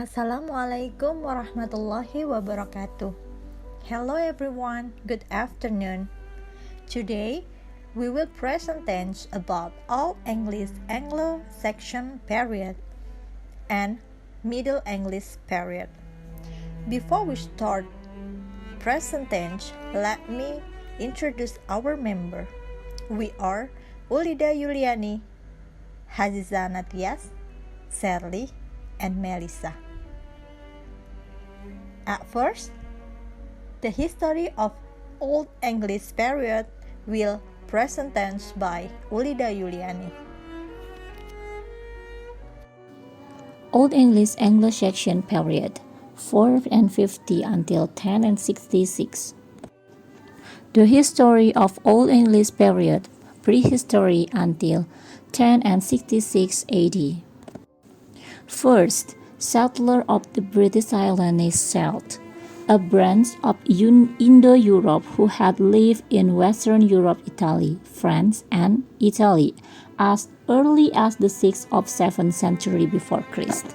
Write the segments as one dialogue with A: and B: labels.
A: Assalamualaikum warahmatullahi wabarakatuh. Hello everyone, good afternoon. Today, we will present tense about Old English Anglo Saxon period and Middle English period. Before we start present tense, let me introduce our member. We are Ulida Yuliani, Hazizah Anatyas, Shirley, and Melisa. At first, the history of Old English period will present tense by Ulida Yuliani.
B: Old English Anglo-Saxon period 450 until 1066. The history of Old English period prehistory until 1066 AD. First, settler of the British island is Celt, a branch of Indo-Europe who had lived in Western Europe, Italy, France, and Italy as early as the 6th or 7th century before Christ.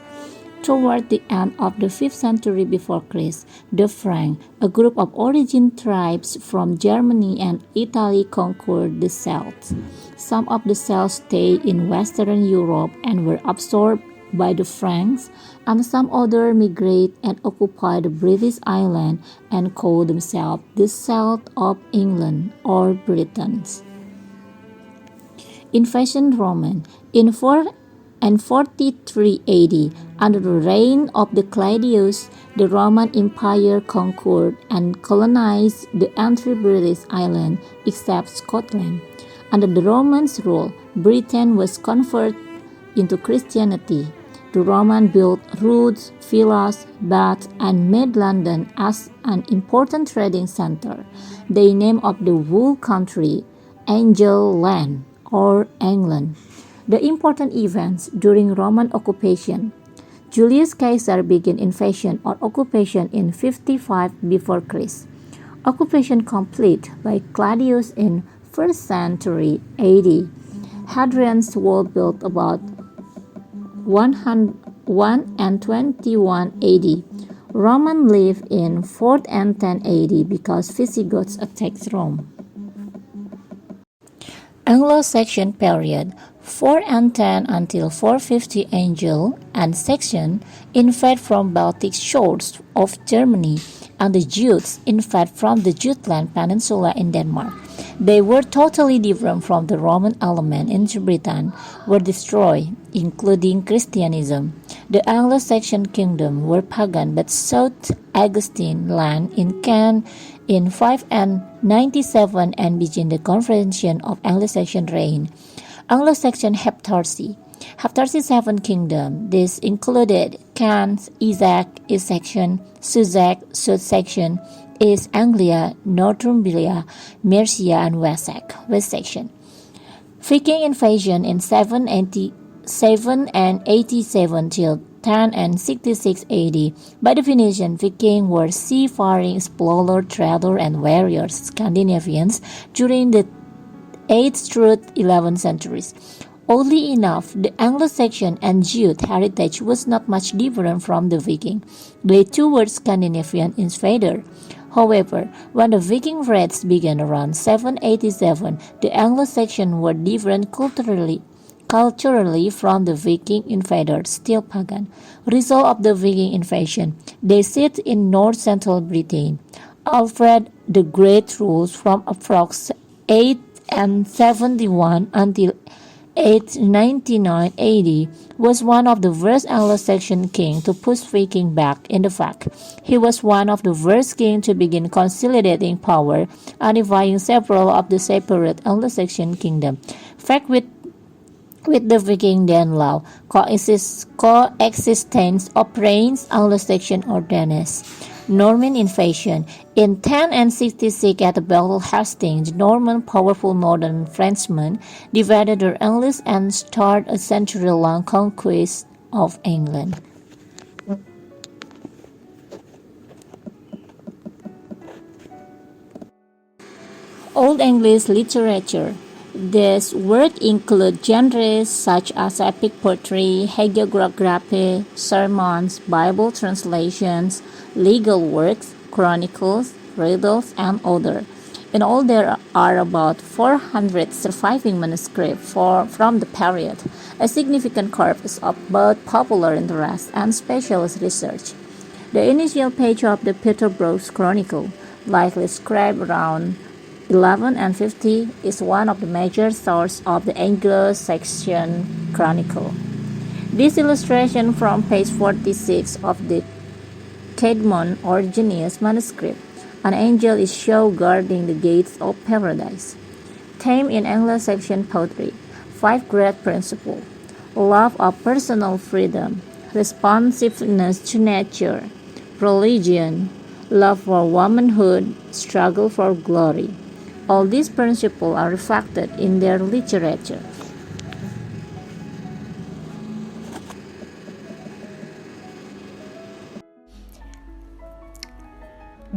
B: Toward the end of the 5th century before Christ, the Franks, a group of origin tribes from Germany and Italy, conquered the Celts. Some of the Celts stayed in Western Europe and were absorbed by the Franks, and some others migrate and occupy the British island and call themselves the Celts of England or Britons. Invasion Roman. In 443 AD, under the reign of the Claudius, the Roman Empire conquered and colonized the entire British island except Scotland. Under the Romans' rule, Britain was converted into Christianity. The Romans built roads, villas, baths, and made London as an important trading center. They named of the whole country Anglo land or England. The important events during Roman occupation. Julius Caesar began invasion or occupation in 55 before Christ. Occupation complete by Claudius in 1st century AD. Hadrian's wall built about 121 AD. Romans lived in 4th and 10th AD because Visigoths attacked Rome. Anglo-Saxon period 4 and 10 until 450 Anglo and Saxon invaded from Baltic shores of Germany, and the Jutes invaded from the Jutland Peninsula in Denmark. They were totally different from the Roman element in Britain, were destroyed, including Christianism. The Anglo-Saxon kingdom were pagan but sought Augustine land in Kent in 597 and began the Confederation of Anglo-Saxon reign. Anglo-Saxon Heptarchy. Heptarchy 7 kingdom. This included Kent, Essex, East Saxon, Sussex, South Saxon, East Anglia, Northumbria, Mercia, and West Saxon. Viking invasion in 787 and 87 till 10 and 66 AD. By definition, Vikings were seafaring explorers, traders, and warriors, Scandinavians, during the 8th through 11th centuries. Oddly enough, the Anglo-Saxon and Jute heritage was not much different from the Viking. They too were Scandinavian invaders. However, when the Viking raids began around 787, the Anglo-Saxons were different culturally from the Viking invaders, still pagan. Result of the Viking invasion, they sit in north-central Britain. Alfred the Great ruled from approx 871 until 899 AD, was one of the first Anglo-Saxon kings to push Viking back in the fact. He was one of the first kings to begin consolidating power, unifying several of the separate Anglo-Saxon kingdoms. Fact with with the Viking Danelaw, coexistence of reigns, Anglo-Saxon or Danish. Norman invasion. In 1066 at the Battle of Hastings, the Norman powerful northern Frenchmen divided the English and started a century-long conquest of England. Old English literature. This work includes genres such as epic poetry, hagiography, sermons, Bible translations, legal works, chronicles, riddles, and others. In all, there are about 400 surviving manuscripts from the period, a significant corpus of both popular interest and specialist research. The initial page of the Peterborough Chronicle, likely scribed around 11 and 50, is one of the major sources of the Anglo-Saxon Chronicle. This illustration from page 46 of the Caedmon Origenes manuscript, an angel is shown guarding the gates of paradise. Theme in Anglo-Saxon poetry: 5 great principles: love of personal freedom, responsiveness to nature, religion, love for womanhood, struggle for glory. All these principles are reflected in their literature.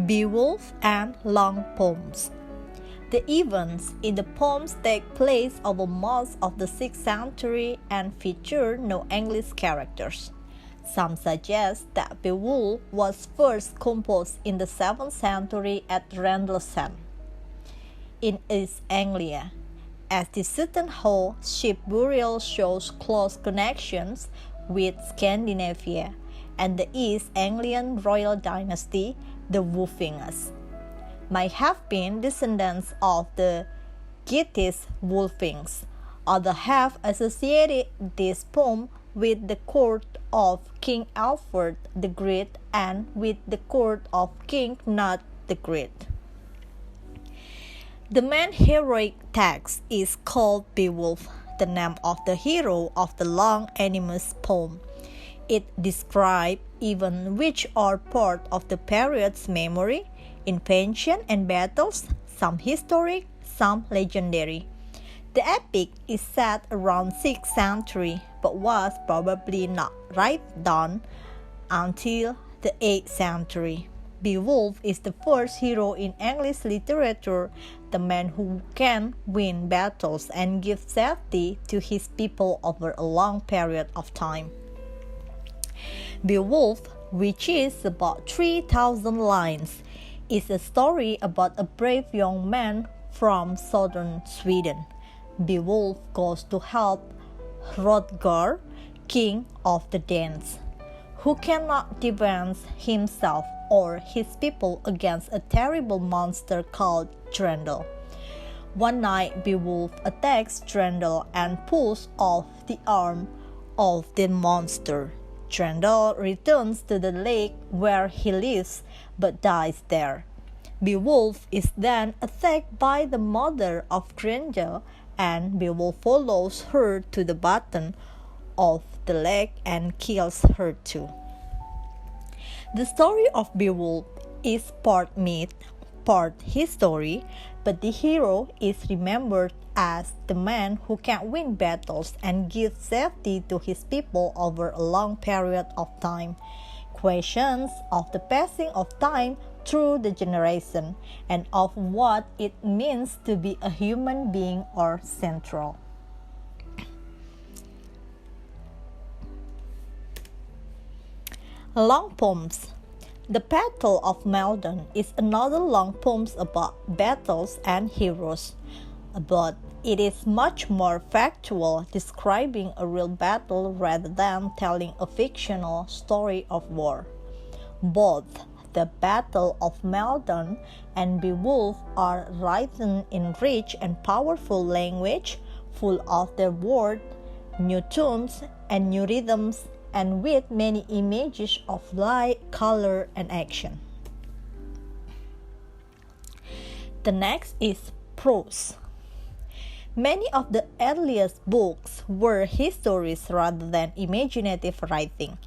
A: Beowulf and long poems. The events in the poems take place over most of the 6th century and feature no English characters. Some suggest that Beowulf was first composed in the 7th century at Randlesand in East Anglia, as the Sutton Hoo ship burial shows close connections with Scandinavia and the East Anglian royal dynasty, the Wulfings, might have been descendants of the Geatish Wulfings. Others have associated this poem with the court of King Alfred the Great and with the court of King Knut the Great. The main heroic text is called Beowulf, the name of the hero of the long animus poem. It describes events which are part of the period's memory, invention and battles, some historic, some legendary. The epic is set around 6th century, but was probably not written down until the 8th century. Beowulf is the first hero in English literature, the man who can win battles and give safety to his people over a long period of time. Beowulf, which is about 3,000 lines, is a story about a brave young man from southern Sweden. Beowulf goes to help Hrothgar, king of the Danes, who cannot defend himself or his people against a terrible monster called Grendel. One night, Beowulf attacks Grendel and pulls off the arm of the monster. Grendel returns to the lake where he lives, but dies there. Beowulf is then attacked by the mother of Grendel, and Beowulf follows her to the bottom of the lake and kills her too. The story of Beowulf is part myth, part history, but the hero is remembered as the man who can win battles and give safety to his people over a long period of time. Questions of the passing of time through the generation and of what it means to be a human being are central. Long poems. The Battle of Maldon is another long poem about battles and heroes, but it is much more factual, describing a real battle rather than telling a fictional story of war. Both the Battle of Maldon and Beowulf are written in rich and powerful language, full of their words, new tunes, and new rhythms, and with many images of light, color, and action. The next is prose. Many of the earliest books were histories rather than imaginative writing.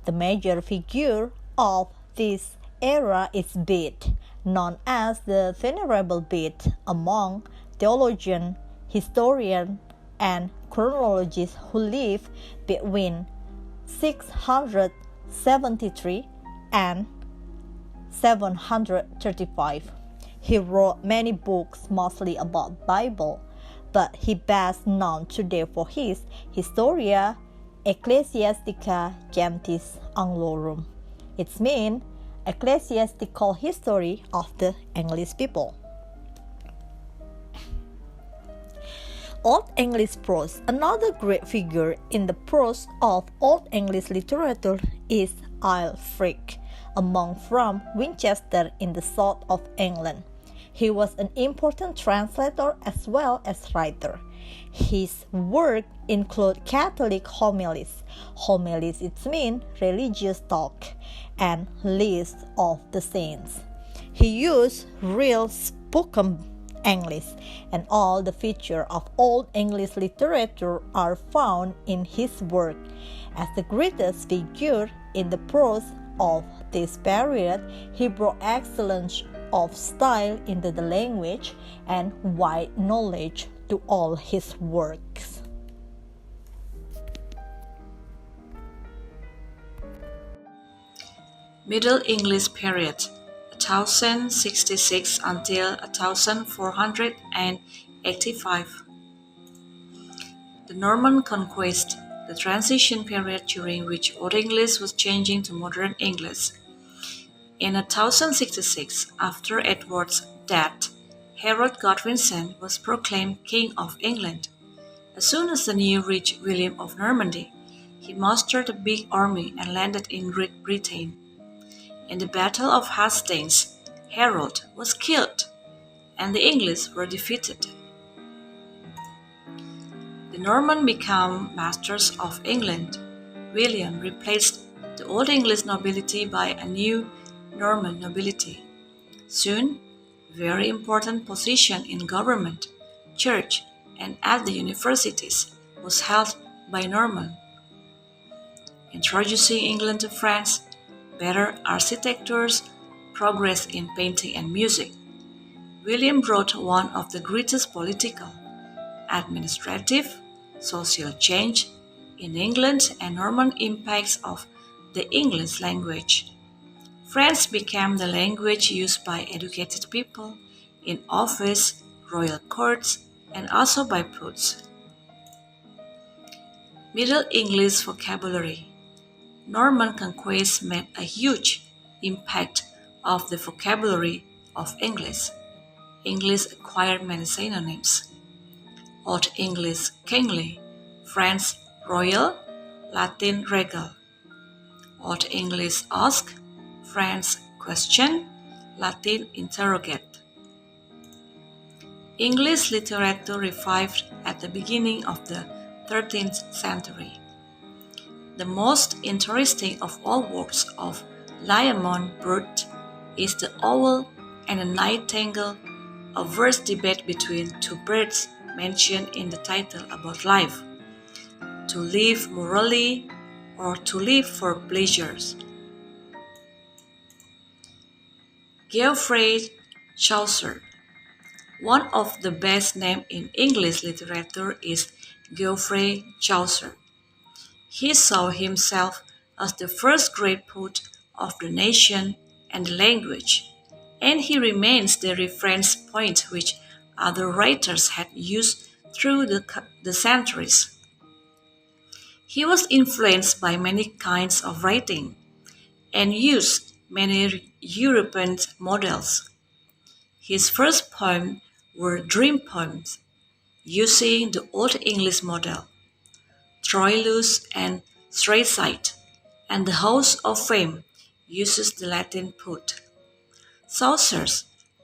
A: The major figure of this era is Bede, known as the Venerable Bede among theologians, historians, and chronologists who lived between 673 and 735. He wrote many books mostly about Bible, but he best known today for his Historia Ecclesiastica Gentis Anglorum. It means ecclesiastical history of the English people. Old English prose. Another great figure in the prose of Old English literature is Aelfric, a monk from Winchester in the south of England. He was an important translator as well as writer. His work include Catholic homilies. Homilies it means religious talk, and lists of the saints. He used real spoken English, and all the features of Old English literature are found in his work. As the greatest figure in the prose of this period, he brought excellence of style into the language and wide knowledge to all his works.
C: Middle English period 1066 until 1485. The Norman Conquest, the transition period during which Old English was changing to modern English. In 1066, after Edward's death, Harold Godwinson was proclaimed King of England. As soon as the news reached William of Normandy, he mustered a big army and landed in Great Britain. In the Battle of Hastings, Harold was killed, and the English were defeated. The Normans became masters of England. William replaced the Old English nobility by a new Norman nobility. Soon, very important position in government, church, and at the universities was held by Norman. Introducing England to France, better architectures, progress in painting and music. William brought one of the greatest political, administrative, social change in England and Norman impacts of the English language. French became the language used by educated people in office, royal courts, and also by poets. Middle English vocabulary. Norman conquest made a huge impact of the vocabulary of English. English acquired many synonyms. Old English kingly, French royal, Latin regal. Old English ask, French question, Latin interrogate. English literature revived at the beginning of the 13th century. The most interesting of all works of Lyamon Brut is The Owl and the Nightingale, a verse debate between two birds mentioned in the title about life, to live morally or to live for pleasures. Geoffrey Chaucer. One of the best names in English literature is Geoffrey Chaucer. He saw himself as the first great poet of the nation and the language, and he remains the reference point which other writers had used through the centuries. He was influenced by many kinds of writing and used many European models. His first poems were dream poems, using the Old English model, Troilus and Thraside, and the House of Fame uses the Latin poet. Chaucer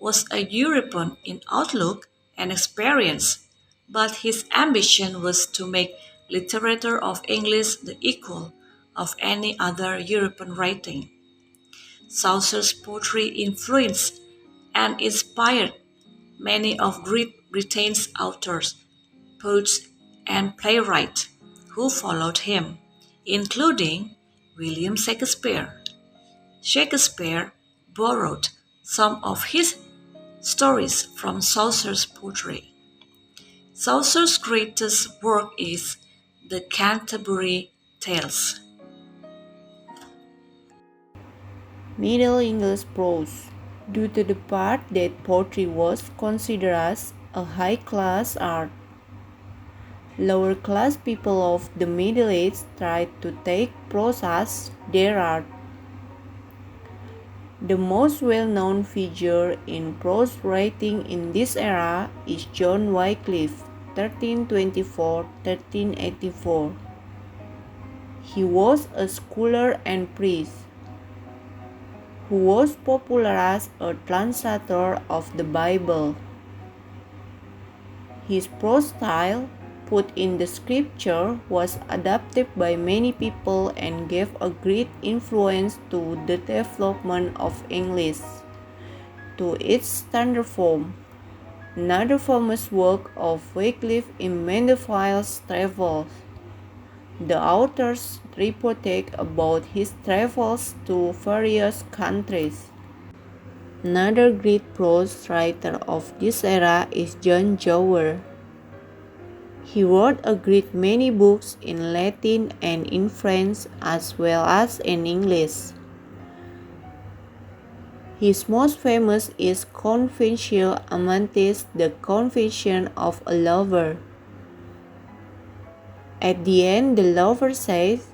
C: was a European in outlook and experience, but his ambition was to make literature of English the equal of any other European writing. Chaucer's poetry influenced and inspired many of Great Britain's authors poets, and playwrights who followed him, including William Shakespeare. Shakespeare borrowed some of his stories from Chaucer's poetry. Chaucer's greatest work is the Canterbury Tales.
D: Middle English prose. Due to the part that poetry was considered as a high-class art, lower-class people of the Middle Ages tried to take prose as their art. The most well-known figure in prose writing in this era is John Wycliffe, 1324–1384. He was a scholar and priest who was popular as a translator of the Bible. His prose style, put in the scripture, was adopted by many people and gave a great influence to the development of English, to its standard form. Another famous work of Wycliffe is Mandeville's Travels. The authors reported about his travels to various countries. Another great prose writer of this era is John Gower. He wrote a great many books in Latin and in French as well as in English. His most famous is Confessio Amantis, the Confession of a Lover. At the end, the lover says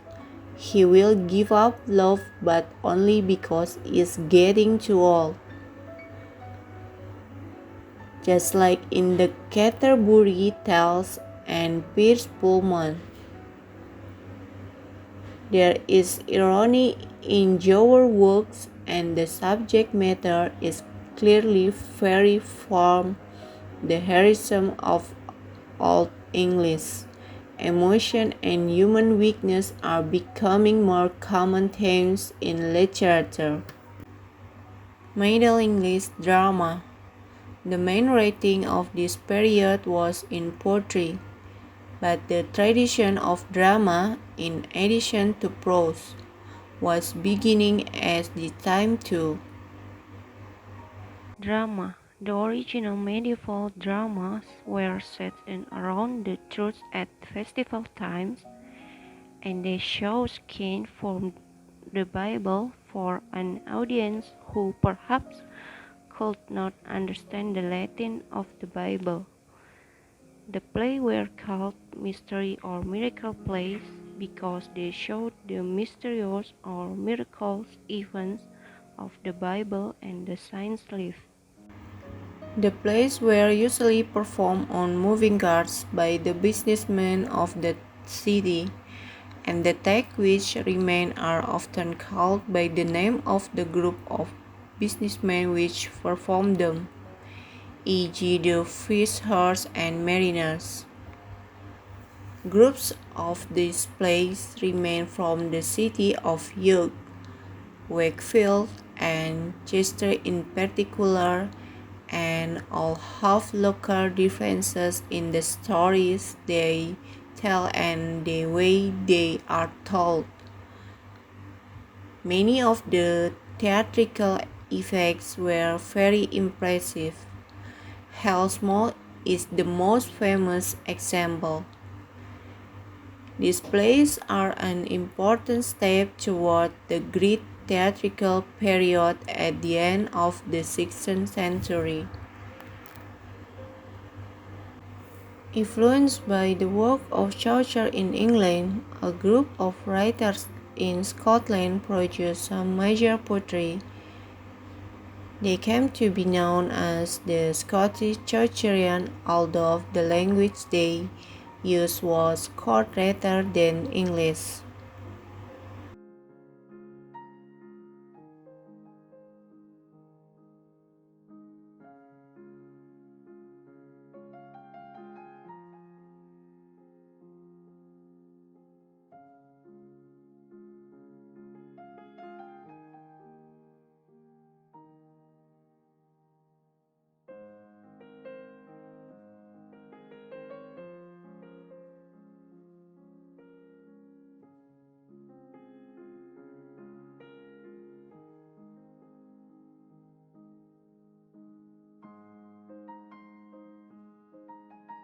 D: he will give up love but only because it's getting too old. Just like in the Canterbury Tales and Piers Pullman. There is irony in Gower's works, and the subject matter is clearly very from the heroism of Old English. Emotion and human weakness are becoming more common themes in literature. Middle English drama. The main writing of this period was in poetry, but the tradition of drama, in addition to prose, was beginning at this time too.
E: Drama. The original medieval dramas were set in around the church at festival times, and they showed scenes from the Bible for an audience who perhaps could not understand the Latin of the Bible. The plays were called mystery or miracle plays because they showed the mysterious or miraculous events of the Bible and the saints' life.
D: The plays were usually performed on moving carts by the businessmen of the city, and the texts which remain are often called by the name of the group of businessmen which performed them, e.g. the fishers and mariners. Groups of these plays remain from the city of York, Wakefield, and Chester in particular, and all have local differences in the stories they tell and the way they are told. Many of the theatrical effects were very impressive. Hellsmall is the most famous example. These plays are an important step toward the great theatrical period at the end of the 16th century. Influenced by the work of Chaucer in England, a group of writers in Scotland produced some major poetry. They came to be known as the Scottish Chaucerian, although the language they used was Scots rather than English.